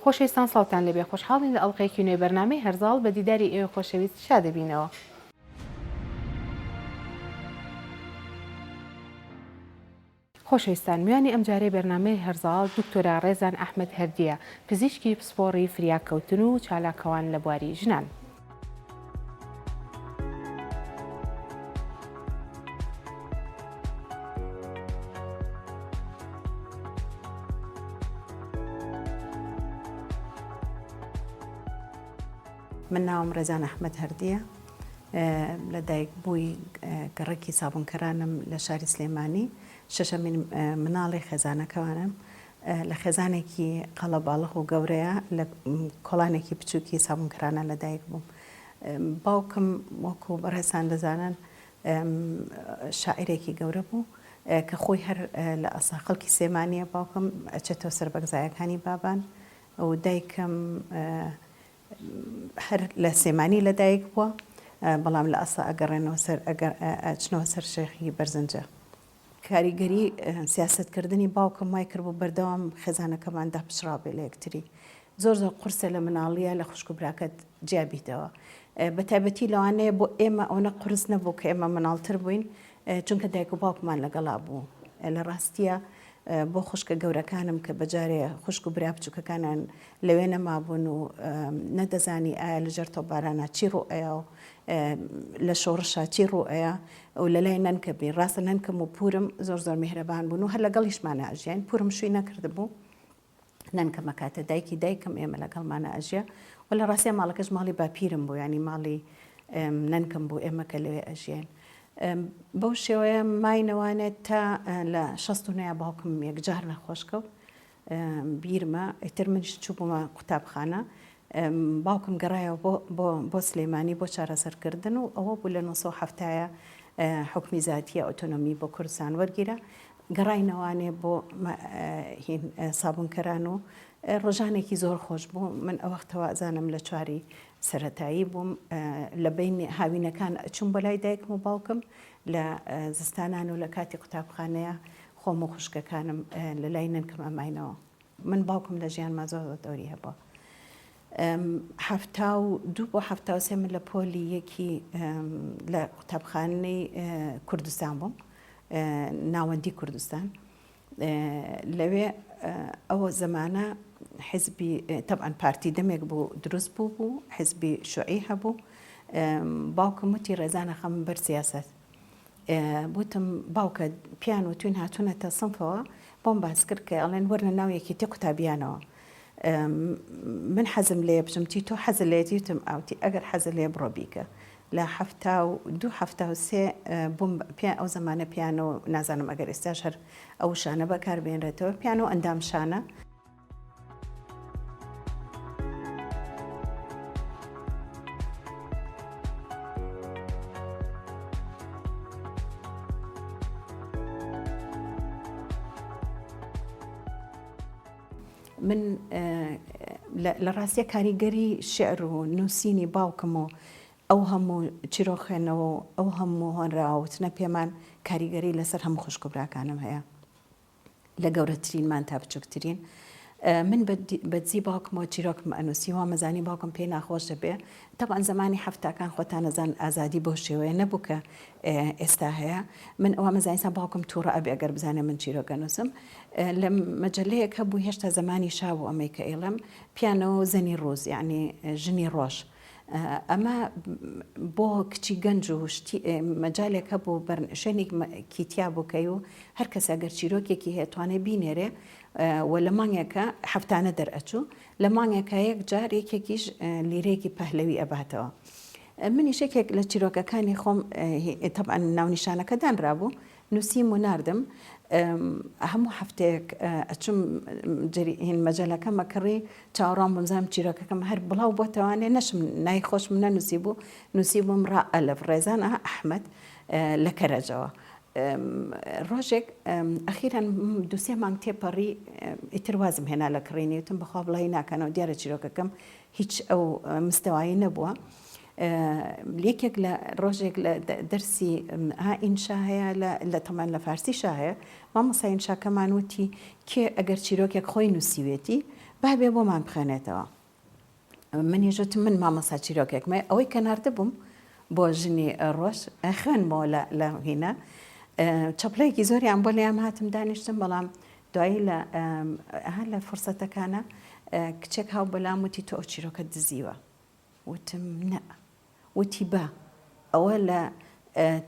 خۆشەویستان ساڵتان لەبێ خۆشحاڵین لە ئەڵلقەیەکی نوێ بەرنامەی هەرزاڵ بە دیداری ئێوە خۆشەویست شادەبینەوە. خۆشەویستان میوانی ئەم جارەی بەرنامەی هەرزاڵ دکتۆرا ڕێزان ئەحمەد هەردیە، پزیشکی پسپۆڕی فریاکەوتن و چالاکەوان لە بواری ژنان. من ناوم ڕێزان ئەحمەد هەردیە، لە دایکبووی گەڕێکی سابوونکەرانم لە شاری سلێمانی، شەشەمین مناڵی خێزانەکەوانم لە خێزانێکی قەڵەباڵغ و گەورەیە لە کۆڵانێکی بچووکی سابوونکەرانە لە دایک بووم. باوکم وەکو بەڕێزان دەزانن شاعیرێکی گەورە بوو کە خۆی هەر لە ئەسا خەڵکی سێمانیە. باوکم ئەچێتەوە سەربەگزایەکانی بابان و دایکم هەر لە سێمانی لە دایک بووە، بەڵام لە ئەسا ئەگەڕێنەوە ئەچنەوە سەر شێخی بەرزنجە. کاریگەری سیاسەتکردنی باوکم وای کرد بوو بەردەوام خێزانەکەمان داپشڕابێ لە یەکتری. زۆر قورسە لە مناڵیە لە خوشک و براکەت جیابیتەوە. بە تایبەتی لەوانەیە بۆ ئێمە ئەوە قورس نەبوو کە ئێمە مناڵتر بووین، چونکە دایک و باوکمان لەگەڵا بوو. لە ڕاستیە بۆ خوشکە گەورەکانم کە بەجارێ خوشک و برا بچووکەکانان لەوێ نەمابوون و نەدەزانی ئایا لە ژەر تۆبارانە چی ڕوئەیە و لە شۆڕشا چی ڕوئەیە و لە لای نەنکە بین. ڕاستە نەنکەم و پورم زۆر میهرەبان بوون و هەر لەگەڵیشمانە ئەژیان. پورم شووی نەکرد بوو، نەنکەمە کاتە دایکم ئێمە لەگەڵمانە ئەژیا و لە ڕاستیە ماڵەکەش ماڵی باپیرم بوو، ینی ماڵی نەنکەم بوو ئێمە کە لەوێ ئەژیان. بەو شێوەیە ماینەوانێت تا لە 69 باوکم یەکجار نەخۆشکەوت بیرمە، ئیتر منش چوو بوومە قوتابخانە. باوکم گەڕایەوە بۆ سلێمانی بۆ چارەسەرکردن و ئەوە بوو لە 1970 حکمی زیاتیە ئۆتۆنۆمی بۆ کوردستان وەرگیرە. گەڕاینەوانێ بۆ سابوونکەران و ڕۆژانێکی زۆر خۆش بوو. من ئەو وەختەوە ئەزانم لە چواری سەرەتایی بووم، لە بین هاوینەکان ئەچووم بە لای دایکم و باوکم لە زستانان و لە کاتی قوتابخانەیە خۆم و خوشکەکانم لە لای نەنکەم ئەماینەوە. من باوکم لە ژیانما زۆر دەوری هەبووە. 72 بۆ 73 من لە پۆلی یەکی لە قوتابخانەی کوردستان بووم، ناوەندی کوردستان. لەوێ ئەوە زەمانە حزبی تەبعاً پارتی دەمێک بوو دروست بوو، حزبی شوعی هەبوو. باوکم وتی ڕێزانە خەم بەر سیاسەت. بوتم باوکە پیان و توین هاتوونەتە سنفەوە بۆم باس کرد کە ئەڵێن وەرنە ناو یەکێتی قوتابیانەوە. من حەزم لێ بژمتی تۆ حەزە لێتی وتم ئاوتی ئەگەر حەزە لێ بڕۆ بیکە. لە 72-73 بووم ئەو زەمانە پیانۆ، نازانم ئەگەر ئێستاش هەر ئەو شانە بەکاربێنرێتەوە، پیانۆ ئەندام شانە. من لە ڕاستیە کاریگەری شعر و نووسینی باوکم و ئەو هەموو چیرۆخێنەوە و ئەو هەموو هۆنراوتنە پێمان کاریگەری لەسەر هەموو خوشک و براکانم هەیە، لە گەورەترینمان تا بچووکترین. من بەدزی باوکمەوە چیرۆکم ئەنووسی وا مەزانی باوکم پێی ناخۆش دەبێ. تەبعاً زەمانی هەفتاکان خۆتان نەزان ئازادی بۆ شێوەیە نەبوو کە ئێستا هەیە. من ئەوە مەزانیسان باوکم تووڕە ئەبێ ئەگەر بزانێ من چیرۆک ئەنووسم. لە مەجەلەیەک هەبوو هێشتا زەمانی شاو و ئەمەی کە ئێڵم پیانەوە زەنی ڕۆز، یعنی ژنی ڕۆژ. ئەمە بۆ کچی گەنج و مەجالێک هەبوو شوێنێک کیتیا بووکەی و هەر کەس ئەگەر چیرۆکێکی هەیە توانێ بینێرێ و لە مانگێکە هەفتانە دەرئەچوو، لە مانگێکە یەک جار یەکێکیش لیرێکی پەهلەوی ئەباتەوە. منیش یەکێک لە چیرۆکەکانی خۆم تەبعاً ناونیشانەکە دانرابوو، نووسیم و ناردم. هەموو هەفتەیەک ئەچوم مەجەلەکەم ئەکڕی چاوەڕام بووم چیرۆکەکەم هەر بڵاو بۆتەوانێ نەشم نای خۆشم نەنووسی بوو، نووسی بووم ڕائەلف ڕێزان ئەحمەد لە کەرەجەوە. ڕۆژێک ئەخیران دووسێ مانگ تێپەڕی ئیتر وازم هێنا لە کڕینی وتم بەخوا بڵای ناکەنەوە دیارە چیرۆکەکەم هیچ ئەو مستەوایی نەبووە. یەکێک لە ڕۆژێک لە دەرسی ئینشا هەیە لە تەمان لە فارسیشا هەیە، مامۆستا ئینشاکەمان وتی کێ ئەگەر چیرۆکێک خۆی نووسیوێتی بابێ بۆمان بخێنێتەوە. منیژوت من مامەسا چیرۆکێکمە ئەوەی کە نردبووم بۆ ژنی ڕۆژ خوێنمەوە لە هینە چەپلەیەکی زۆریان بۆ لێم هاتم دانیشتم بەڵام دوایی لە فرسەتەکانە کچێک هاو بەلام وتی تۆ ئەو چیرۆکە دزیوە وتم نە وتی بە ئەوە لە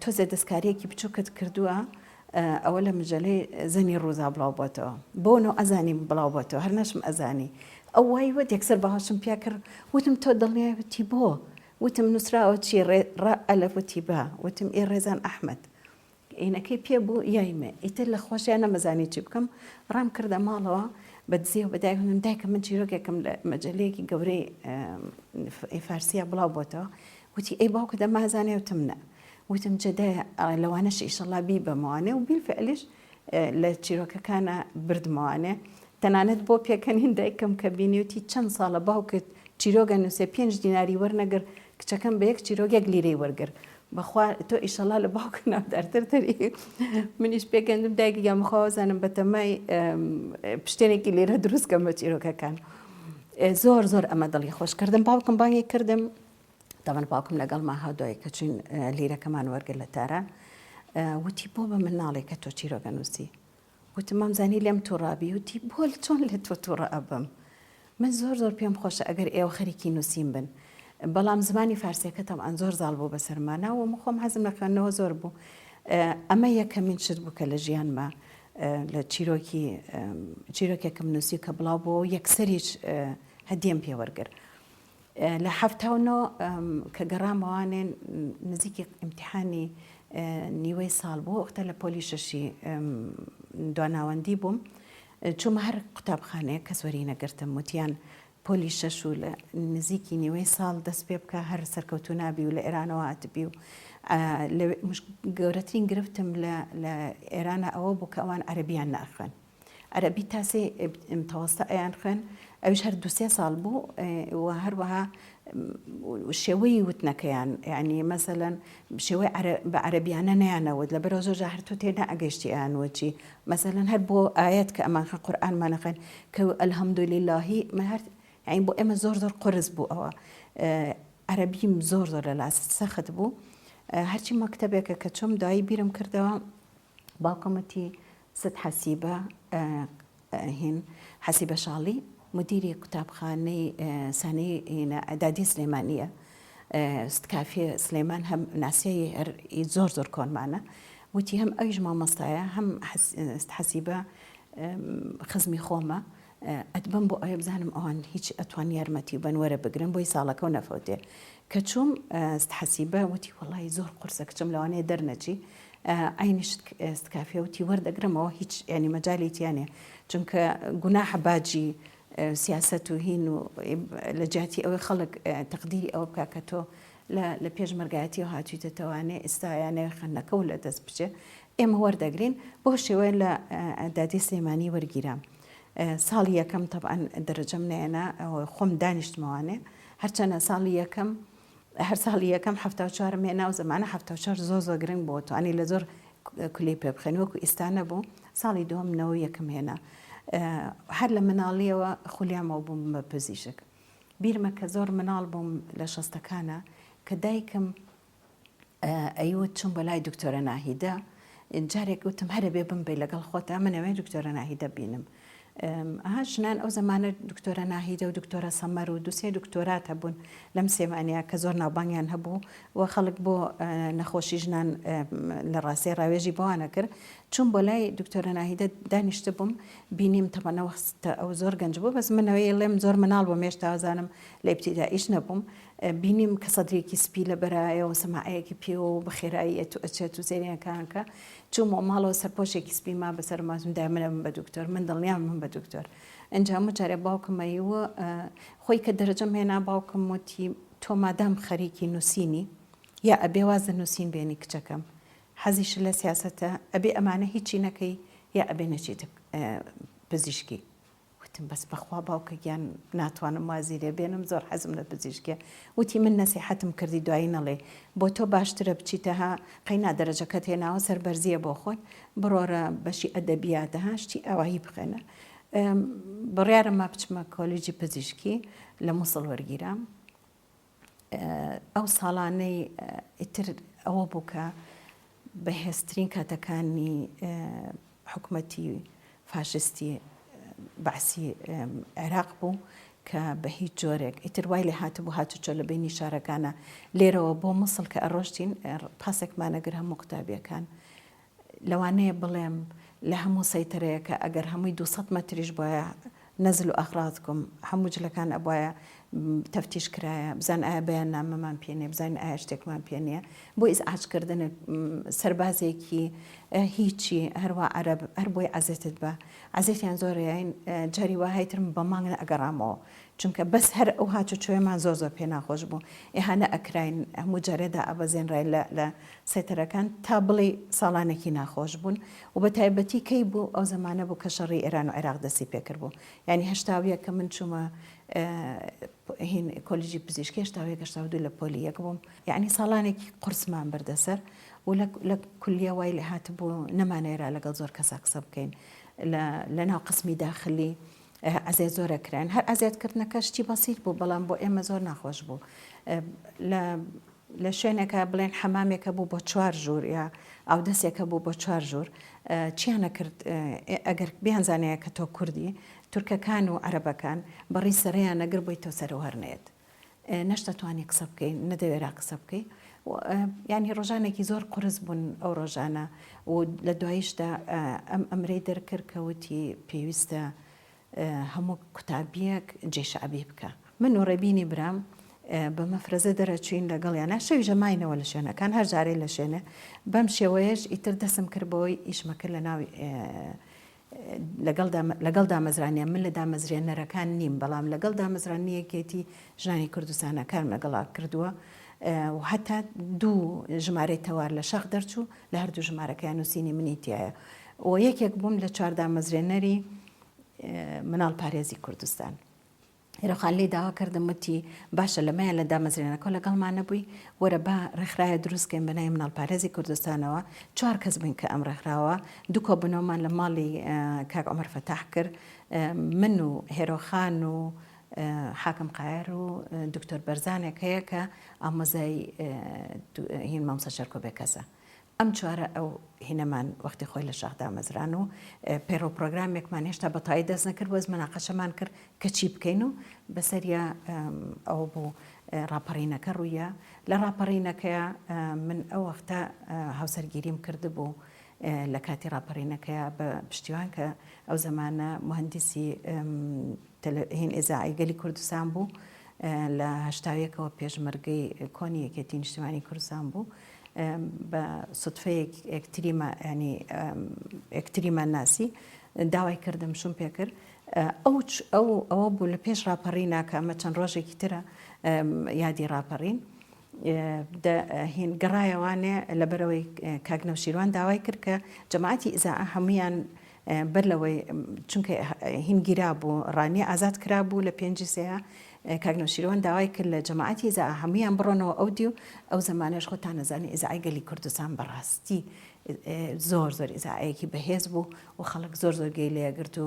تۆزێ دەستکاریەکی بچووکت کردووە ئەوە لە مجلەی زەنی ڕووزا بڵاو بۆتەوە بۆنەوە ئەزانی بڵاو بۆتەوە هەر نەشم ئەزانی ئەو وای وە یەکسەر بەهاشم پیا کرد وتم تۆ دڵنیایەتی بۆ وتم نووسراوە چی ئەلەف وتی بە وتم ئێ ڕێزان ئەحمەد عینەکەی پێ بوو یایمێ ئیتر لە خۆشیان نەمەزانی چی بکەم ڕام کردە ماڵەوە بەدزێ و بەدای هونم دایکە من چیرۆکێکم لە مەجلەیەکی گەورەی فارسیە بڵاو بۆتەوە وتی ئەی باوکە دەمازانێ وتم نە وتم جدایە لەوانەش ئیشەڵا بی بەمەوانێ و بیلفعلیش لە چیرۆکەکانە بردمەوانێ تەنانەت بۆ پێکەنین دایکم کە بینیوتی چەند ساڵە باوکت چیرۆگە نووسێ 5 دیناری وەرنەگر کچەکەم بە یەک چیرۆگێک لیرەی وەرگر بەخوا تۆ ئیشەڵا لە باوکە ناودارترتەری منیش پێگەندم دایکی یامخوازانم بە تەمای پشتێنێکی لێرە دروستکەم بە چیرۆکەکان زۆر زۆر ئەمە دڵی خۆشکردم باوکم بانگی کردم داوان باوکم لەگەڵ ما هاودای کە چین لیرەکەمان وەرگر لە تاران وتی بۆ بە من ناڵێ کە تۆ چیرۆگە نووسی وتم مامزانی لێم تووڕابی وتی بۆ چۆن لە تۆ تووڕە ئەبم من زۆر زۆر پێم خۆشە ئەگەر ئێوە خەریکی نووسین بن بەڵام زمانی فارسیەکە تەمان زۆر زاڵ بوو بەسەرمانەوە خۆم حەزم لە خوێندنەوە زۆر بوو ئەمە یەکەمین شت بوو کە لە ژیانمە لە چیرۆکێکم نووسی کە بڵاو بۆ یەکسەریش هەدیەم پێوەرگر لە هەفتاونەوە کە گەڕامەوانێن نزیکی ئیمتیحانی نیوەی ساڵ بوو وەختە لە پۆلی شەشی دواناوەندی بووم چوومە هەر قوتابخانەیە کە سوەری نەگرتم وتیان پۆلی شەش و لە نزیکی نیوەی ساڵ دەست پێ بکە هەر سەرکەوتو نابی و لە ئێرانەوە هاتبی و گەورەترین گرفتم لە ئێرانە ئەوە بوو کە ئەوان عەرەبیان ناخوێن عەرەبی تاسێ متەوەسطە ئەیان خوێن ئەویش هەر 2-3 ساڵ بوو و هەروەها شێوەی وتنەکەیان یعنی مەسەلەن شێوەی بە عەرەبیانە نەیانەوت لەبەرەوە زۆر جا هەر تۆ تێ نەئەگەیشتی ئەیانوەچی مەسەلەن هەر بۆ ئایەت کە ئەمان قورئانمانەخێن کە ئەلحەمدولیلاهی هەر یعنی بۆ ئێمە زۆر زۆر قرس بوو ئەوە عەرەبیم زۆر زۆر لە لاست سەخت بوو هەرچی مەکتەبێکە کە چۆم دوایی بیرم کردەوە باوکەمەتی ست حەسیبە هین حەسیبە شاڵی مدیری قوتابخانەی سانەی ئەدادی سلێمانیە ستکافێ سلێمان هەم ناسیەی هەر زۆر زۆر کۆنمانە وتی هەم ئەویش مامۆستایە هەم حەسیبە خزمی خۆمە ئەتبم بۆ ئەوێ بزانم ئەوان هیچ ئەتوان یارمەتی بنوەرە بگرن بۆی ساڵەکە و نەفەوتێ کە چووم حەسیبە وتی وەڵی زۆر قورسە کچم لەوانەیە دەرنەچی ئاینیش ستکافێ وتی وەردەگرمەوە هیچ ینی مەجای تیانێ چونکە گوناحە باجی سیاست و هین و لە جاتی ئەوەی خەڵک تەقدیری ئەوە بکە کە تۆ لە پێشمەرگایەتی و هاتوویتە تەوانێ ئێستایانەیە خەنەکە و لە دەست بچێ ئێمە وەردەگرین بۆ شێوەیە لە دادی سلێمانی وەرگیرام ساڵی یەکەم تەبعەن دەرەجەم نێنە خۆم دانیشتمەوانێ هەرچەنە ساڵی یەکەم هەر ساڵی یەکەم 74 مێنا و زمانە 74 زۆر زۆر گرنگ بۆ توانی لە زۆر کولی پێ بخێن وەکو ئێستانە بوو ساڵی دووەم نەوە یەکەم هێنا هەر لە مناڵیەوە خولیامەوە بووم بە پزیشک بیرمە کە زۆر مناڵ بووم لە شەستەکانە کە دایکم ئەیوت چوون بە لای دکتۆرە ناهیدە جارێک وتم هەرە بێ بمبێ لەگەڵ خۆتە منەوێ دکتۆرە ناهیدە بینم ژنان ئەو زمانە دکتۆرە ناهیدە و دکتۆرە سەمەر و دوسێ دکتۆرات هەبوون لەم سێمانیا کە زۆر ناوبانگیان هەبوو و خەڵک بۆ نەخۆشی ژنان لە ڕاستەی ڕاوێژی بۆوانە کرد چون بۆ لای دکتۆرە ناهیدە دانیشتە بووم بینیم تەمەنەوەستە ئەو زۆر گەنج بوو بەس منەوەی لێم زۆر مناڵ بۆ مێشتازانم لە ئیبتیدائیش نەبووم بینیم کە سەدرێکی سپی لە بەرایەوە سەماعەیەکی پێ و بەخێرایی ئەچێت و زێریەکانکە چوومە ماڵەوە سەرپۆشێکی سپی ما بەسەر مازمدا منە من بە دکتۆر من دڵنیام من بە دکتۆر ئەنجام جارێ باوکمەیوە خۆی کە دەرەجەم هێنا باوکم وتی تۆ مادام خەریکی نووسینی یا ئەبێ وازە نووسین بێنی کچەکەم حەزیش لە سیاسەتە ئەبێ ئەمانە هیچی نەکەی یا ئەبێ نەچیت پزیشکی وتم بەس بەخوا باوکە گیان ناتوانم وازیرێ بێنم زۆر حەزم لە پزیشکێ وتی من نەسیحەتم کردی دوایی نەڵێ بۆ تۆ باشترە بچیتەها قەینا دەرەجەکەت هێناوە سەربەرزیە بۆ خۆت بڕۆرە بەشی ئەدەبیاتەها شتی ئاوایی بخێنە بڕیارە ما بچمە کۆلیجی پزیشکی لە مووسڵ وەرگیرام ئەو ساڵانەی ئیتر ئەوە بوو کە بەهێزترین کاتەکانی حکوومەتی فاشستی بەعسی عێراق بوو کە بە هیچ جۆرێک ئیتر وای لێ هاتبوو هاتوچۆ لە بینی شارەکانە لێرەوە بۆ مووسڵ کە ئەڕۆشتین پاسێکمانەگر هەموو قوتابیەکان لەوانەیە بڵێم لە هەموو سەیتەرەیەکە ئەگەر هەمووی 200 مەتریش بۆیە نەزل و ئەغراضکم هەموو جلەکان ئەبواە تەفتیش کرایە بزان ئایا بەیان نامەمان پێنێ بزانین ئایا شتێکمان پێ نییە بۆ ئیزعاجکردن سەربازێکی هیچی هەروە عەرەب هەر بۆی عەزێتت بە عەزێتیان زۆرەیە جاری وهایترم بە مانگ ئەگەڕامەوە چونکە بەس هەر ئەو هاتوچۆیەمان زۆر زۆر پێ ناخۆش بوو ئێهانە ئەکراین هەموو جارێدا ئەبەزێنڕای لە سەیتەرەکان تا بڵێ ساڵانێکی ناخۆش بوون و بە تایبەتی کەی بوو ئەو زمانە بوو کە شەڕی ئێران و عێراق دەستی پێکرد بوو یعنی هەشتاویە کە من چوومە هین کۆلیجی پزیشکی هەشتاویە گەشتا دوو لە پۆلی یەک بووم یعنی ساڵانێکی قورسمان بردەسەر و لە کولیە وای لێ هاتبوو نەمانێرا لەگەڵ زۆر کەسا قسە بکەین لە ناو قسمی داخلی ئەزێت زۆرەکران هەر ئەزێتکردنەکە شتی بەسیط بوو بەڵام بۆ ئێمە زۆر ناخۆش بوو لە شوێنێکە بڵێن حەمامێکە بوو بۆ 4 ژوور یا ئاودەسێکە بوو بۆ 4 ژوور چیانە کرد ئەگەر بیانزانەیە کە تۆ کوردی تورکەکان و عەرەبەکان بەڕی سەرەیان نەگر بۆی تۆ سەر و هەرنێت نەشتەتوانی قسە بکەین نەدەوێرا قسە بکەی ینی ڕۆژانێکی زۆر قورس بوون ئەو ڕۆژانە و لە دواییشدا ئەمرەی دەرکرد کەوتی پێویستە هەموو قوتابیەک جێشعبی بکە من و ڕێبینی برام بە مەفرەزە دەرەچوین لەگەڵیانە شەوی ژەماینەوە لە شوێنەکان هەر جارەی لە شوێنە بەم شێوەیەش ئیتر دەسم کردبەوەی ئیشمەکرد لە ناوی لەگەڵ دامەزرانیە من لە دامەزرێنەرەکان نیم بەڵام لەگەڵ دامەزرانیەکێتی ژنانی کوردستانەکان لەگەڵا کردووە و هەتا 2 ژمارەی تەوار لە شەق دەرچوو لە هەردوو ژمارەکەیان نووسینی منی تایە و یەکێک بووم لە 4 دامەزرێنەری مناڵ پارێزی کوردستان هێرەخان لێ داوا کردم وتی باشە لەمایە لە دامەزرێنەکە لەگەڵمان نەبووی وەرە با ڕێکخراوە دروستکەین بەنای مناڵ پارێزی کوردستانەوە 4 کەس بووین کە ئەم ڕێکخراوە دوو کۆبنەوەمان لە ماڵی کاک عومەر فەتاح کرد من و هێرۆخان و حاکم قایر و دکتۆر بەرزانێک هەیە کە ئامۆزای هین مامۆستا شەرکۆبێ کەسە ئەم چوارە ئەو هینەمان وەختی خۆی لە شاخ دامەزران و پێڕۆ پرۆگرامێکمان هێشتا بەتایی دەست نەکرد وەز مەناقەشەمان کرد کە چی بکەین و بەسەریە ئەو بوو ڕاپەڕینەکە ڕوویە لە ڕاپەڕینەکەیە من ئەو وەختە هاوسەرگیریم کردبوو لە کاتی ڕاپەڕینەکەیە بە پشتیوان کە ئەو زمانە مهندسی هین ئێزاعی گەلی کوردستان بوو لە هەشتاویەکەوە پێشمەرگەی کۆنی یەکێتی نیشتیمانی کوردستان بوو بە سوتفەیەک ئەکتریمان ناسی داوای کردم شوم پێ کرد ئەوە بوو لە پێش ڕاپەڕینە کە ئەمە چەند ڕۆژێکی ترە یادی ڕاپەڕین هین گەڕایەوانێ لەبەرەوەی کاکنەوشیروان داوای کرد کە جەماعەتی ئیزاعە هەمویان بەر لەوەی چونکە هین گیرا بوو ڕانی ئازاد کرا بوو لە 5 سەیە کاکنەوشیروان داوای کرد لە جەماعەتی ئیزاعە هەمویان بڕۆنەوە ئەو دی و ئەو زمانەش خۆتان نەزانی ئیزاعی گەلی کوردستان بەڕاستی زۆر زۆر ئیزاعەیەکی بەهێز بوو و خەڵک زۆر زۆر گوێی لێگرت و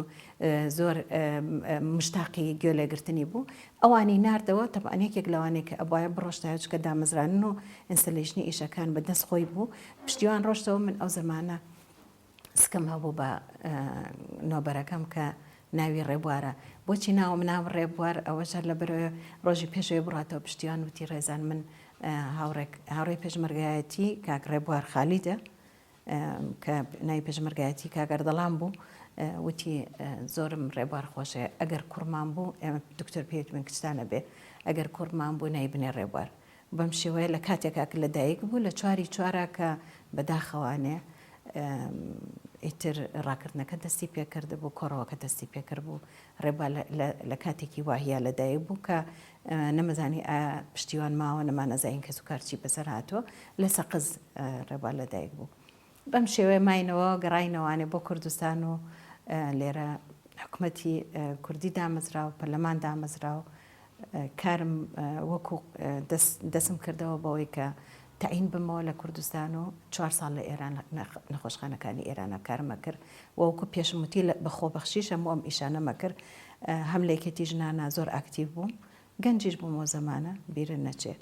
زۆر مشتاقی گوێ لێگرتنی بوو ئەوانی ناردەوە تەبعانێکێک لەوانەیە کە ئەبایە بڕۆشتایە چکە دامەزرانن و ئینستەلیشنی ئیشەکان بەدەست خۆی بوو پشتیوان ڕۆشتەوە من ئەو زمانە سکەم هەبوو بە نۆبەرەکەم کە ناوی ڕێبوارە بۆچی ناوم ناو ڕێبوار ئەوەشار لەبەرەوەی ڕۆژی پێشەوەی بڕاتەوە پشتیوان وتی ڕێزان من هاوڕێی پێشمەرگایەتی کاک ڕێبوار خالیدە کە ناوی پێشمەرگایەتی کاک ئەردەڵان بوو وتی زۆرم ڕێبوار خۆشەیە ئەگەر کوڕمان بوو ئێمە دکتۆر پێوت من کچتانە بێ ئەگەر کوڕمان بوو نای بنێ ڕێبوار بەم شێوەیە لە کاتێکا کە لەدایک بوو لە 4 کە بەداخەوانێ ئیتر ڕاکردنەکە دەستی پێکرد بوو کۆڕەوەکە دەستی پێکرد بوو ڕێبا لە کاتێکی واهەیە لەدایک بوو کە نەمەزانی پشتیوان ماوە نەمانەزانین کەس و کارچی بەسەر هاتووە لە سەقز ڕێبا لەدایک بوو بەم شێوەیە ماینەوە گەڕاینەوەوانێ بۆ کوردستان و لێرە حکوومەتی کوردی دامەزرا و پەرلەمان دامەزرا و کارم وەکو دەسم کردەوە بەوەی کە تعین بمەوە لە کوردستان و 4 ساڵ لە ئێران نەخۆشخانەکانی ئێرانە کارمە کرد وەکو پێشموتی بە خۆبەخشیش هەموو ئەم ئیشانەمە کرد هەم لە یەکێتی ژنانە زۆر ئاکتیو بووم گەنجیش بوومەوە زەمانە بیرە نەچێ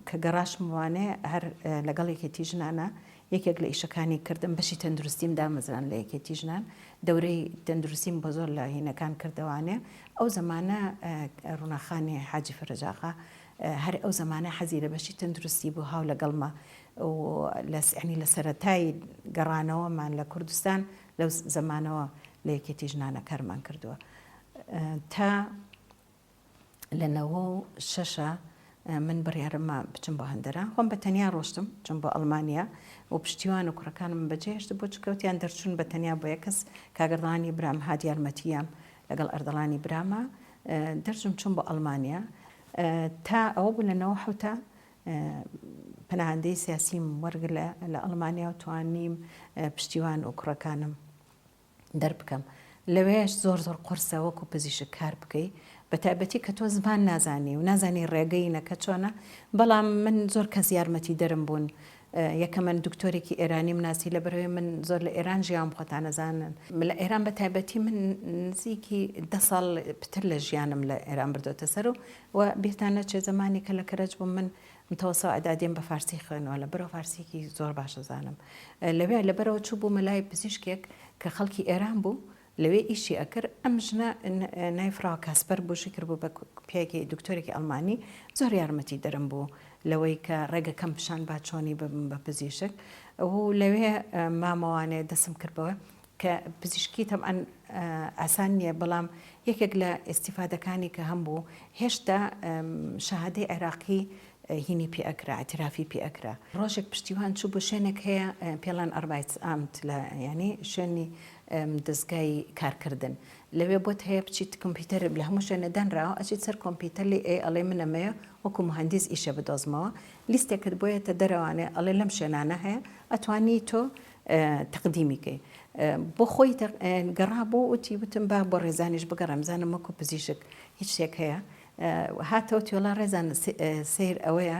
کە گەڕاشم وانێ هەر لەگەڵ یەکێتی ژنانە یەکێک لە ئیشەکانی کردم بەشی تەندروستیم دامەزران لە یەکێتی ژنان دەورەی تەندروستیم بە زۆر لە هینەکان کردوانێ ئەو زەمانە ڕووناخانی حاجی فەرەجاغا هەر ئەو زەمانە حەزی لە بەشی تەندروستی بوو هاو لەگەڵمە ینی لە سەرەتای گەڕانەوەمان لە کوردستان لەو زەمانەوە لە یەکێتی ژنانە کارمان کردووە تا لە 96 من بڕیارەمە بچم بۆ هەندەرە خۆم بە تەنیا ڕۆشتم چم بۆ ئەڵمانیا و پشتیوان و کوڕەکانم بەجێهێشت بۆ چکەوتیان دەرچوون بە تەنیا بۆ یەکەس کاگەردڵانی برام هات یارمەتیام لەگەڵ ئەردەڵانی برامە دەرچم چوم بۆ ئەڵمانیا تا ئەوە بوو لە 97 پەناهەندەی سیاسیم وەرگ لە ئەڵمانیا و توانیم پشتیوان و کوڕەکانم دەربکەم لەوێش زۆر قورسە وەکو پزیشک کار بکەی بە تایبەتی کە تۆ زمان نازانی و نازانی ڕێگەی نەکە چۆنە بەڵام من زۆر کەس یارمەتی دەرم بوون یەکە من دکتۆرێکی ئێرانیم ناسی لە بەرەوەی من زۆر لە ئێران ژیان خۆتان نەزانن لە ئێران بە تایبەتی من نزیکی 10 ساڵ پتر لە ژیانم لە ئێران بردۆتە سەر و بێتانە چێ زمانی کە لە کەرەج بووم من متەوەسە ئەدادێم بە فارسی خوێنەوە لە بەرەو فارسیکی زۆر باشە زانم لەوێ لەبەرەوە چوو بوو مەلای پزیشکێک کە خەڵکی ئێران بوو لەوێ ئیشی ئەکرد ئەم ژنە نایفراوە کاسپەر بۆشی کرد بوو بە پێکی دکتۆرێکی ئەڵمانی زۆر یارمەتی دەرم بوو لەوەی کە ڕێگەکەم پیشان با چۆنی بە پزیشک و لەوێ مامەوانێ دەسم کردەوە کە پزیشکی تەمەن ئاسان نییە بەڵام یەکێک لە ئیسیفادەکانی کە هەم بوو هێشتا شەهادەی عێراقی هینی پێ ئەکرا ئەترافی پێ ئەکرا ڕۆژێک پشتیوان چوو بۆ شوێنێک هەیە پێڵان ئەربایت ئامت لە ینی شوێنی دەستگای کارکردن لەوێ بۆت هەیە بچیت کۆمپیوتەر لە هەموو شوێنە دانراوە ئەچیت سەر کۆمپیوتەر لی ئەڵێ منەمەیە وەکو مهندس ئیشە بدۆزمەوە لیستێکت بۆیەتە دەرەوانێ ئەڵێ لەم شوێنانە هەیە ئەتوانی تۆ تەقدیمیکەی بۆ خۆی گەڕا بۆ وتی وتم با بۆ ڕێزانیش بگەڕم زانم وەکو پزیشک هیچ شتێک هەیە هاتەوە تێوەڵا ڕێزان سیر ئەوەیە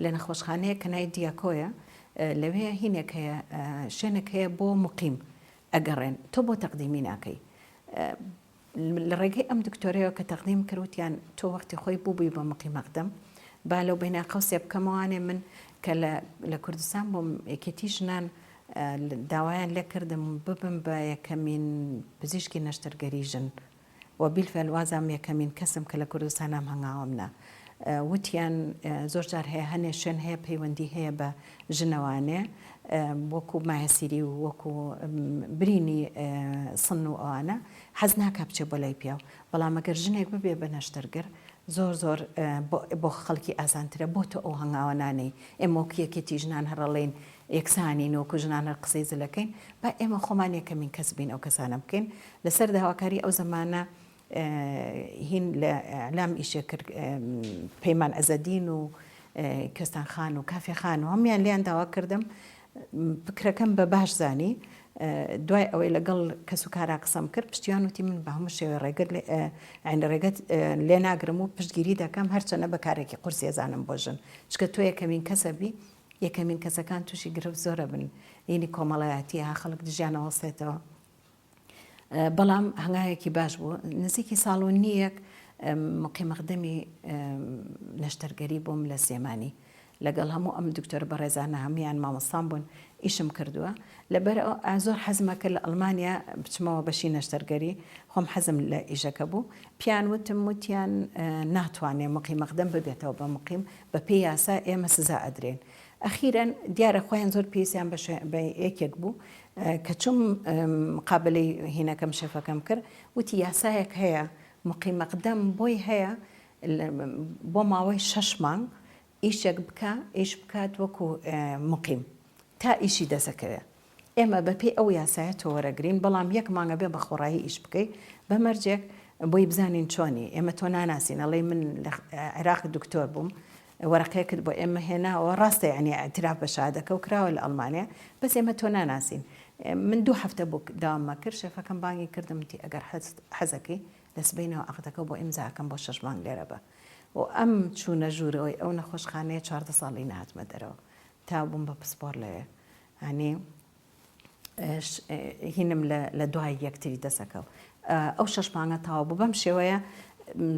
لە نەخۆشخانەیە کە نای دیاکۆیە لەوێ هینێک هەیە شوێنێک هەیە بۆ مقیم ئەگەڕێن تۆ بۆ تەقدیمی ناکەی لە ڕێگەی ئەم دکتۆرەوە کە تەقدیم کردوتیان تۆ وەختی خۆی بووبووی بە مقیمەقدەم با لەو بیناقەوسێ بکەمەوانێ من کە لە کوردستان بۆ یەکێتی ژنان داوایان لێ کردم ببم بە یەکەمین پزیشکی نەشتەرگەری ژن و بیلفەل وازام یەکەمین کەسم کە لە کوردستانام هەنگاومنا وتیان زۆر جار هەیە هەنێ شوێن هەیە پەیوەندی هەیە بە ژنەوانێ وەکو مایەسیری و وەکو برینی سن و ئەوانە حەز ناکە بچێ بۆ لای پیاو بەڵام ئەگەر ژنێک ببێ بە نەشتەرگەر زۆر بۆ خەڵکی ئاسانترە بۆ تۆ ئەو هەنگاوانانەی ئێمە وەکو یەکێتی ژنان هەڕەڵێن یەکسانین وەکو ژنان هەر قسەی زلەکەین با ئێمە خۆمان یەکەمین کەس بین ئەو کەسانە بکەین لەسەر داواکاری ئەو زەمانە هین لە ئەعلام ئیشە کرد پەیمان ئەزەدین و کەستان خان و کافێ خان و هەمیان لیان داوا کردم فکرەکەم بە باش زانی دوای ئەوەی لەگەڵ کەس و کارا قسەم کرد پشتیوان وتی من بە هەموو شێوە ڕێگەت لێ ناگرم و پشتگیری دەکەم هەرچەنە بەکارێکی قورسی ێزانم بۆ ژن چکە تۆ یەکەمین کەسە بی یەکەمین کەسەکان تووشی گرفت زۆرە بن یعنی کۆمەڵایەتی ها خەڵک دژیانەوەسێتەوە بەڵام هەنگاوێکی باش بوو نزیکی ساڵ و نیەک مقیمەقدەمی نەشتەرگەری بووم لە سێمانی لەگەڵ هەموو ئەم دکتۆر بەڕێزانە هەمویان مامۆستان بوون ئیشم کردووە لەبەر زۆر حەزمەکە لە ئەڵمانیا بچمەوە بەشی نەشتەرگەری خۆم حەزم لە ئیشەکە بوو پیان وتیان ناتوانێ مقیمەقدەم ببێتەوە بە مقیم بە پێی یاسا ئێمە سزا ئەدرێن ئەخیرەن دیارە خۆیان زۆر پێویستیان بە یەکێک بوو کە چوم مقابلەی هینەکەم شێفەکەم کرد وتی یاسایەک هەیە مقیمەقدەم بۆی هەیە بۆ ماوەی 6 مانگ ئیشێک بکە ئیش بکات وەکو مقیم تا ئیشی دەسەکەوێ ئێمە بەپێی ئەو یاسایە تۆ وەرەگرین بەڵام یەک مانگە بێ بە خۆڕایی ئیش بکەی بەمەرجێک بۆی بزانین چۆنی ئێمە تۆ ناناسین ئەڵێ من لە عێراق دکتۆر بووم وەرەقەیەکت بۆ ئێمە هێناوە ڕاستە یعنی ئەتراف بە شادەکە و کراوە لە ئەڵمانیا بەس ئێمە تۆ ناناسین من 2 هەفتە بوو داوامە کرد شێفەکەم بانگی کردمتی ئەگەر حەزەکەی دەست بینەوە عەقدەکە بۆ ئیمزاکەم بۆ 6 مانگ لێرە بە و ئەم چوونە ژوورەوەی ئەو نەخۆشخانەیە 14 ساڵی نهاتمە دەرەوە تا بووم بە پسپۆر لەوێ هەنی هینم لە دوای یەکتری دەسەکەو ئەو 6 مانگە تاوا بوو بەم شێوەیە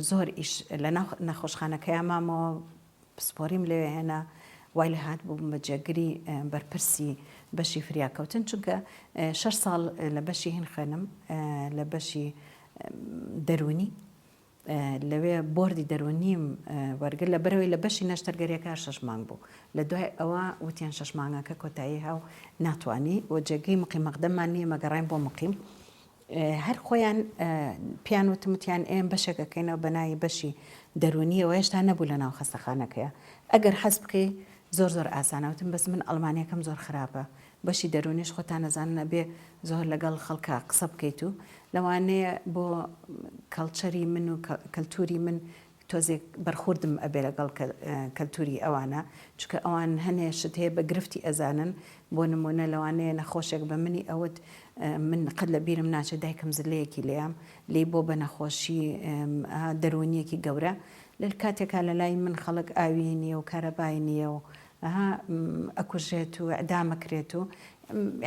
زۆر ئیش لە نەخۆشخانەکەی مامەوە پسپۆریم لەوێ هێنا وای لە هات بووم بە جێگری بەرپرسی بەشی فریاکەوتن چونکە 6 ساڵ لە بەشی هین خوێنم لە بەشی دەرونی لەوێ بۆردی دەرونیم وەرگر لە بەرەوەی لە بەشی نەشتەرگەریەکە 6 مانگ بوو لە دوای ئەوە وتیان 6 مانگەکە کۆتایی هاو ناتوانی و جێگەی مقیم مەقدەممان نییە مەگەڕین بۆ مقیم هەر خۆیان پیان وتمتیان ئێم بەشێکەکەینەوە بەناوی بەشی دەرونیەوە هێشتا نەبوو لە ناو خەستەخانەکەیە ئەگەر حەز بکەی زۆر ئاسانەوتم بەس من ئەڵمانیەکەم زۆر خراپە بەشی دەرونیش خۆتان نەزان نەبێ زۆر لەگەڵ خەڵکە قسە بکەیت و لەوانەیە بۆ کەڵچەری من و کەلتوری من تۆزێک بەرخوردم ئەبێ لەگەڵ کەلتوری ئەوانە چکە ئەوان هەنێشت هەیە بە گرفتی ئەزانن بۆ نمونە لەوانەیە نەخۆشێک بە منی ئەوت من قەت لە بیرم ناچێت دایکم زلەیەکی لێیام لێ بۆ بە نەخۆشی دەرونیەکی گەورە لە کاتێکا لە لای من خەڵک ئاوی نییە و کارەبای نییە و ئەکوژێت و ئەدامەکرێت و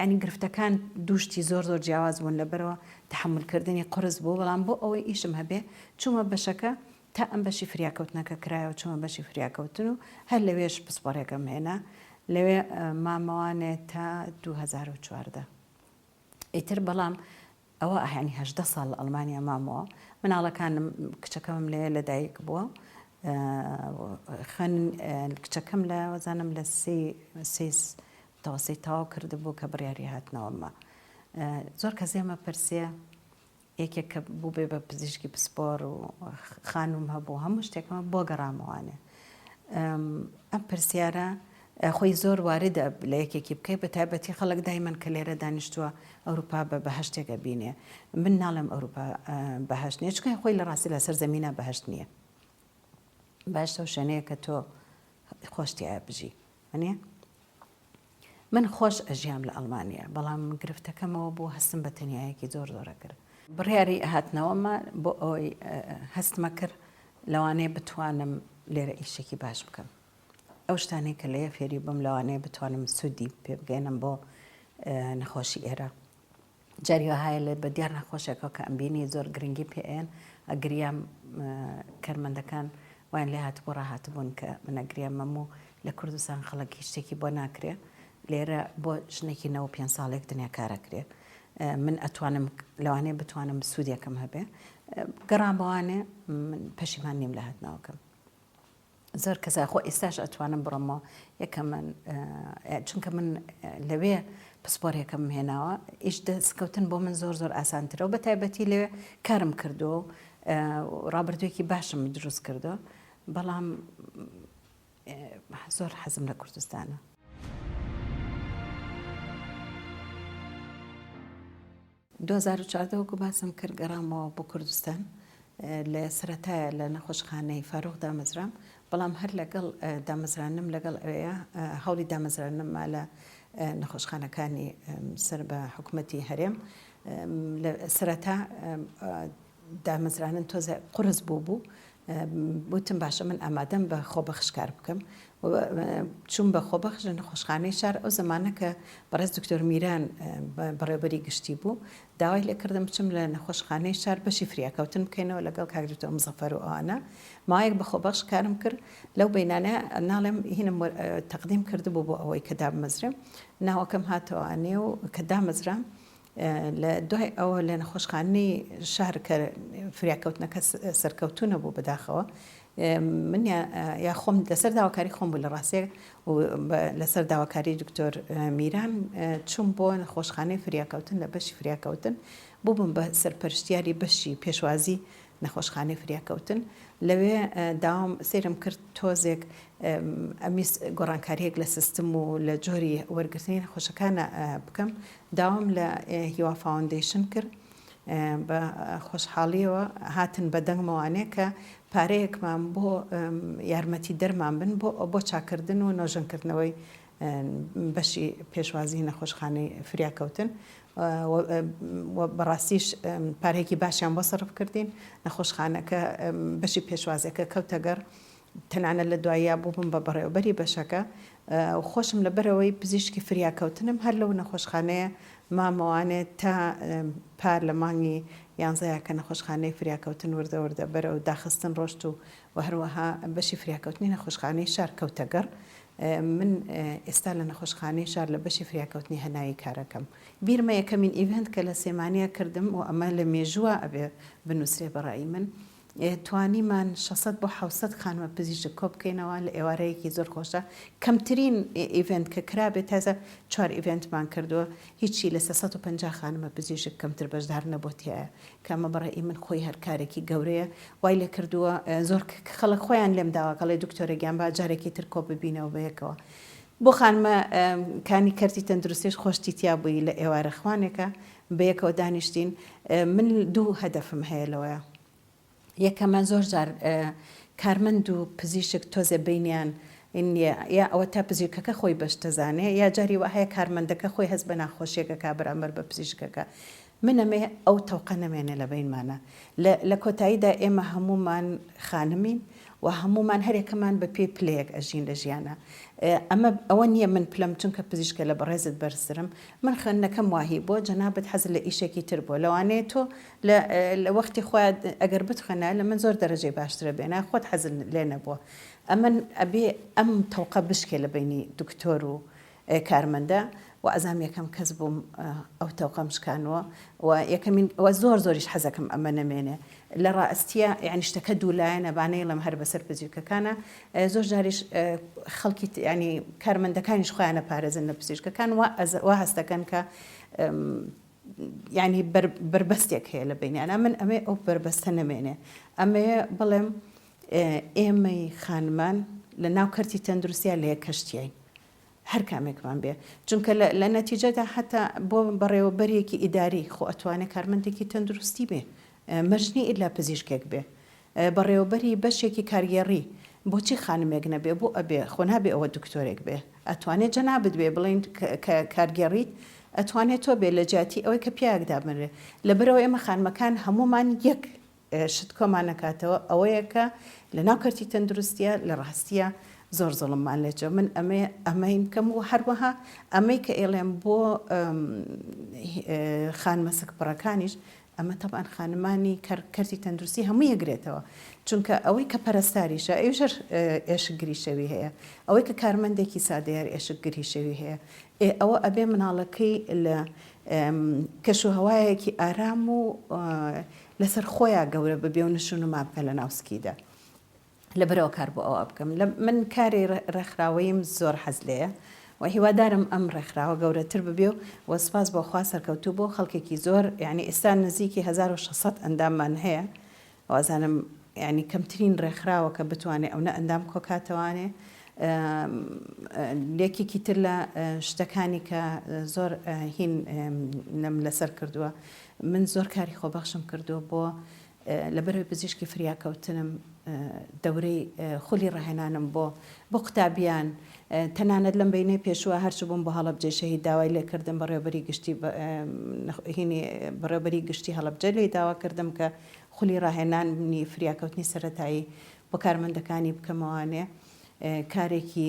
ینی گرفتەکان دوشتی زۆر جیاواز بوون لەبەرەوە تحملکردنی قرس بوو بەڵام بۆ ئەوەی ئیشم هەبێ چوومە بەشەکە تا ئەم بەشی فریاکەوتنەکە کرایەوە چوومە بەشی فریاکەوتن و هەر لەوێش پسپۆرێکم هێنا لەوێ مامەوانێت تا 2014 ئیتر بەڵام ئەوە ئاهانی 18 ساڵ لە ئەڵمانیا مامەوە مناڵەکانم کچەکەمم لێ لەدایک بووە کچەکەم لە وەزانم لە تەواسی تاوا کردبوو کە بڕیاری هاتنەوەمە زۆر کەس ئێمە پرسێ یەکێک کە بوو بێ بە پزیشکی پسپۆر و خانوم هەبوو هەموو شتێکمە بۆ گەڕامەوانێ ئەم پرسیارە خۆی زۆر واردە لە یەکێکی بکەی بە تایبەتی خەڵک دایمەن کە لێرە دانیشتووە ئەوروپا بە بەهەشتێکە بینێ من ناڵێم ئەوروپا بەهەشت نییە چکە خۆی لە ڕاستی لەسەر زەمینە بەهەشت نییە باشتە و شوێنەیە کە تۆ خۆشتیایە بژی منێ من خۆش ئەژیام لە ئەڵمانیا بەڵام گرفتەکەمەوە بۆ هەستم بە تەنیایەکی زۆرە کرد بڕیاری هاتنەوەمە بۆ ئەوەی هەستمە کرد لەوانەیە بتوانم لێرە ئیشێکی باش بکەم ئەو شتانەی کە لەیە فێری بم لەوانەیە بتوانم سوودی پێ بگەێنم بۆ نەخۆشی ئێرە جاری وهایە لە بە دیار نەخۆشێکەوە کە ئەمبینی زۆر گرنگی پێێن ئەگریام کەرمەندەکان وایان لێ هاتبوو ڕاهاتبوون کە منەگریام مەموو لە کوردستان خەڵکی شتێکی بۆ ناکرێ لێرە بۆ ژنێکی 95 ساڵێک دنیا کارەکرێ من ئەتوانم لەوانەیە بتوانم سوودێکم هەبێ گەڕام بەوانێ من پەشیمان نیم لە هاتناوەکەم زۆر کەسا خۆ ئێستاش ئەتوانم بڕۆمەوە یەکە من چونکە من لەوێ پسپۆرێکم هێناوە ئیش دەستکەوتن بۆ من زۆر ئاسانترەوە بە تایبەتی لەوێ کارم کردو ڕابردوویەکی باشم دروست کردو بەڵام زۆر حەزم لە کوردستانە 2014 وەکو باسم کرد گەڕامەوە بۆ کوردستان لە سەرەتایە لە نەخۆشخانەی فاروق دامەزرام بەڵام هەر لەگەڵ دامەزرانم لەگەڵ ئەوەیە هەوڵی دامەزرانم لە نەخۆشخانەکانی سەر بە حکوومەتی هەرێم لە سەرەتا دامەزرانن تۆزە قورس بوو بوتم باشە من ئامادەم بە خۆبەخش کار بکەم چوون بە خۆبەخش لە نەخۆشخانەی شار ئەو زمانە کە بەڕێز دکتۆر میران بەڕێوەبەری گشتی بوو داوای لێکردم بچم لە نەخۆشخانەی شار بەشی فریاکەوتن بکەینەوە لەگەڵ کاکدکتۆر مزەفەر و ئەوانە ماوەیەک بە خۆبەخش کارم کرد لەو بەینانە ناڵێم هینم تەقدیم کردبوو بۆ ئەوەی کە دامەزرم ناوەکەم هاتەوانێ و کە دامەزرام لە دوای ئەوە لە نەخۆشخانەی شار کە فریاکەوتنەکە سەرکەوتونە بوو بەداخەوە من یا خۆم لەسەر داواکاری خۆم بوو لە ڕاستێک لەسەر داواکاری دکتۆر میران چوون بۆ نەخۆشخانەی فریاکەوتن لە بەشی فریاکەوتن بووبم بە سەرپەرشتیاری بەشی پێشوازی نەخۆشخانەی فریاکەوتن لەوێ داوام سێرم کرد تۆزێک ئەمیس گۆڕانکاریەک لە سیستم و لە جۆری وەرگرتنی نەخۆشەکانە بکەم داوام لە هیوا فاوندیشن کرد بە خۆشحاڵیەوە هاتن بە دەنگمەوانەیە کە پارەیەکمان بۆ یارمەتی دەرمان بن بۆ چاکردن و نۆژنکردنەوەی بەشی پێشوازی نەخۆشخانەی فریاکەوتن و بەڕاستیش پارێکی باشیان بۆ سەرف کردین نەخۆشخانەکە بەشی پێشوازەکە کەوتەگەڕ تەنانەت لە دواییە بوو بم بە بەڕێوەبەری بەشەکە و خۆشم لەبەرەوەی پزیشکی فریاکەوتنم هەر لەو نەخۆشخانەیە مامەوانێت تا پار لە مانگی 11 کە نەخۆشخانەی فریاکەوتن وردە بەرە و داخستن ڕۆشت و هەروەها بەشی فریاکەوتنی نەخۆشخانەی شار کەوتەگەڕ من ئێستا لە نەخۆشخانەی شار لە بەشی فریاکەوتنی هەنایی کارەکەم بیرمە یەکەمین ئیڤنت کە لە سێمانە کردم و ئەمە لە مێژووە ئەبێ بنووسێ بەڕایی من توانیمان 600 بۆ 700 خانمە پزیشک کۆ بکەینەوە لە ئێوارەیەکی زۆر خۆشە کەمترین ئیڤنت کە کرابێت تازە 4 ئیڤنتمان کردووە هیچی لە 350 خانمە پزیشک کەمتر بەشدار نەبووتیایە کەمە بەڕێی من خۆی هەر کارێکی گەورەیە وای لێ کردووە زۆر خەڵک خۆیان لێم داواکەڵێ دکتۆرەگیان با جارێکی تر کۆ ببینەوە بەیەکەوە بۆ خانمە کانی کەرتی تەندروستیش خۆشتی تیا بووی لە ئێوارە خوانێکە بەیەکەوە دانیشتین من 2 هەدەفم هەیە لەوەیە یەکەمە زۆر جار کارمەند و پزیشک تۆزە بینیان یا ئەوە تا پزیشکەکە خۆی بەشتەزانێ یا جاری وە هەیە کارمەندەکە خۆی هەست بە ناخۆشیەکە کا بەرامبەر بە پزیشکەکە منەمێ ئەو تەوقە نەمێنێ لە بینمانە لە کۆتاییدا ئێمە هەمومان خانمین و هەمومان هەرێکەمان بە پێی پلەیەک ئەژین لە ژیانە ئەمە ئەوە نییە من پلەم چونکە پزیشکە لە بەڕێزت بەرسرم من خوێندنەکەم واهی بۆ جەنابەت حەز لە ئیشێکی تر بۆ لەوانەیە تۆ لە وەختی خۆیان ئەگەر بتخەنە لە من زۆر دەرەجەی باشترە بێنە خۆت حەز لێ نەبووە ئەمن ئەبێ ئەم تەوقە بشکێ لە بینی دکتۆر و کارمەندە و ئەزام یەکەم کەس بووم ئەو تەوقەم شکانەوە و یەکەمین زۆر زۆریش حەزەکەم ئەمە نەمێنێ لە ڕاستیە یعنی شتەکە دوولایەنە بانەی لەم هەر بەسەر پزیشکەکانە زۆر جاریش خەڵکی ینی کارمەندەکانیش خۆیانە پارێزن لە پزیشکەکان وا هەستەکەن کە ینی بربەستێک هەیە لە بینیانە من ئەمێ ئەو بربەستە نەمێنێ ئەمێ بڵێم ئێمەی خانمان لە ناو کەرتی تەندروستیە لە یەک کەشتیین هەر کامێکمان بێ چونکە لە نەتیجەدا حتا بۆ بەڕێوەبەرێکی ئیداری خۆ ئەتوانێت کارمەندێکی تەندروستی بێ مەژنی ئیلا پزیشکێک بێ بەڕێوەبەری بەشێکی کارگێڕی بۆچی خانمێک نەبێ بۆ ئەبێ خۆ نابێ ئەوە دکتۆرێک بێ ئەتوانێت جەنابەت بێ بڵین کارگێڕیت ئەتوانێت تۆ بێ لە جیاتی ئەوەی کە پیاکدا بنرێ لەبەرەوە ئێمە خانمەکان هەمومان یەک شت کۆمان نکاتەوە ئەوەیە کە لە ناو کەرتی تەندروستیە لە ڕاستیە زۆر زڵممان لێجە من ئەمەین کەم و هەروەها ئەمەی کە ئێڵێم بۆ خانمە سکپڕەکانیش ئەمە تەبان خانمانی کەرتی تەندروستی هەموو یەگرێتەوە چونکە ئەوەی کە پەرستاریشە ئێژەر ئێشکگری شەوی هەیە ئەوەی کە کارمەندێکی سادەیار ئێشکگری شەوی هەیە ئەوە ئەبێ مناڵەکەی لە کەشوهەوایەکی ئارام و لەسەر خۆیان گەورە ببێ و نشون و مابکە لە ناوسکیدا لەبەرەوە کار بۆ ئەوە بکەم من کاری ڕێکخراوەیم زۆر حەز لێیە و هیوادارم ئەم ڕێکخراوە گەورەتر ببێ و سپاس بۆ خوا سەرکەوتوو بۆ خەڵکێکی زۆر یعنی ئێستا نزیکی 1600 ئەنداممان هەیە وازانم ینی کەمترین ڕێکخراوە کە بتوانێت ئەو نە ئەندام کۆکاتەوانێ لێکێکی تر لە شتەکانی کە زۆر هین نەم لەسەر کردووە من زۆر کاری خۆبەخشم کردووە بۆ لەبەرەوەی پزیشکی فریاکەوتنم دەورەی خولی ڕاهێنانم بۆ قوتابیان تەنانەت لەم بینەی پێشووە هەرچ بووم بۆ هەڵەبجێشەهی داوای لێکردم بەڕێوەبەری گشتی بەڕێوەبەری گشتی هەڵەبجە لێی داواکردم کە خولی ڕاهێنانی فریاکەوتنی سەرەتایی بۆ کارمەندەکانی بکەمەوانێ کارێکی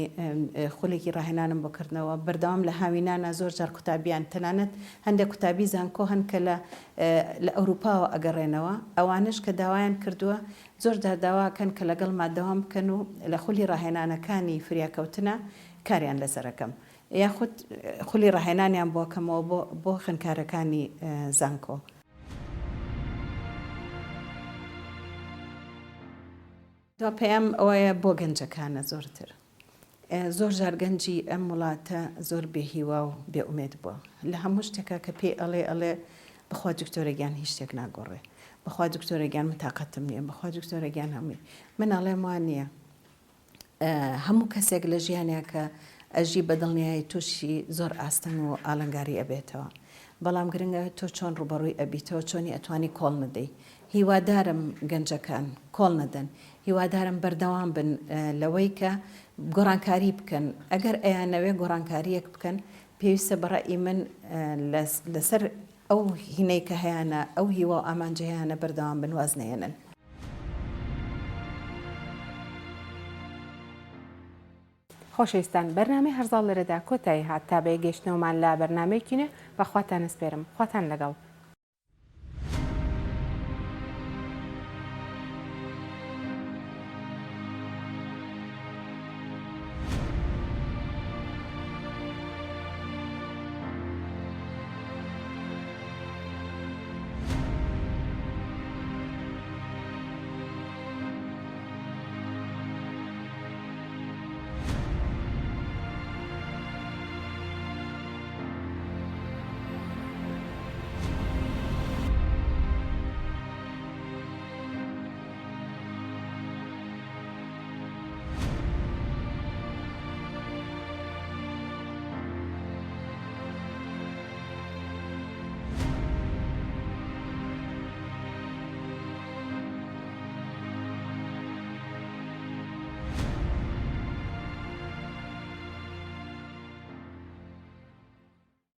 خولێکی ڕاهێنانم بۆکردنەوە بەردەوام لە هاوینانە زۆر جار قوتابیان تەنانەت هەندێک قوتابی زانکۆ هەن کە لە ئەوروپاوە ئەگەڕێنەوە ئەوانش کە داوایان کردووە زۆر داواکەن کە لەگەڵ مادەوام بکەن و لە خولی ڕاهێنانەکانی فریاکەوتنە کاریان لەسەرەکەم یاخود خولی ڕاهێنانیان بۆکەمەوە بۆ خوێندکارەکانی زانکۆ. دو پێم ئەوەیە بۆ گەنجەکانە زۆرتر زۆر جار گەنجی ئەم وڵاتە زۆر بێهیوا و بێئومێد بووە لە هەموو شتێکە کە پێی ئەڵێ بخوا دکتۆرەگیان هیچ شتێک ناگۆڕێ بخوا دکتۆرەگیان متاقەتم نییە بخوا دکتۆرەگیان هەمووی من ئەڵێم وان نییە هەموو کەسێک لە ژیانێک کە ئەژی بەدڵنیایی تووشی زۆر ئاستن و ئالنگاری ئەبێتەوە بەڵام گرنگە تۆ چۆن ڕوبەڕووی ئەبیتەوە چۆنی ئەتوانی کۆڵ نەدەی هیوادارم گەنجەکان کۆڵ نەدەن هیوادارم بەردەوام بن لەوەی کە گۆڕانکاری بکەن ئەگەر ئەیانەوێ گۆڕانکاریەک بکەن پێویستە بەڕێی من لەسەر ئەو هینەی کە هەیەە ئەو هیوا ئامانجەیانە بەردەوام بنواز نێنن. خۆشەویستان بەرنامەی هەرزاڵ لەرەدا کۆتایی هات تا بە گەشتنەوەمان لا بەرنمەیەکینە بەخواتان سپێرم خواتان لەگەڵ.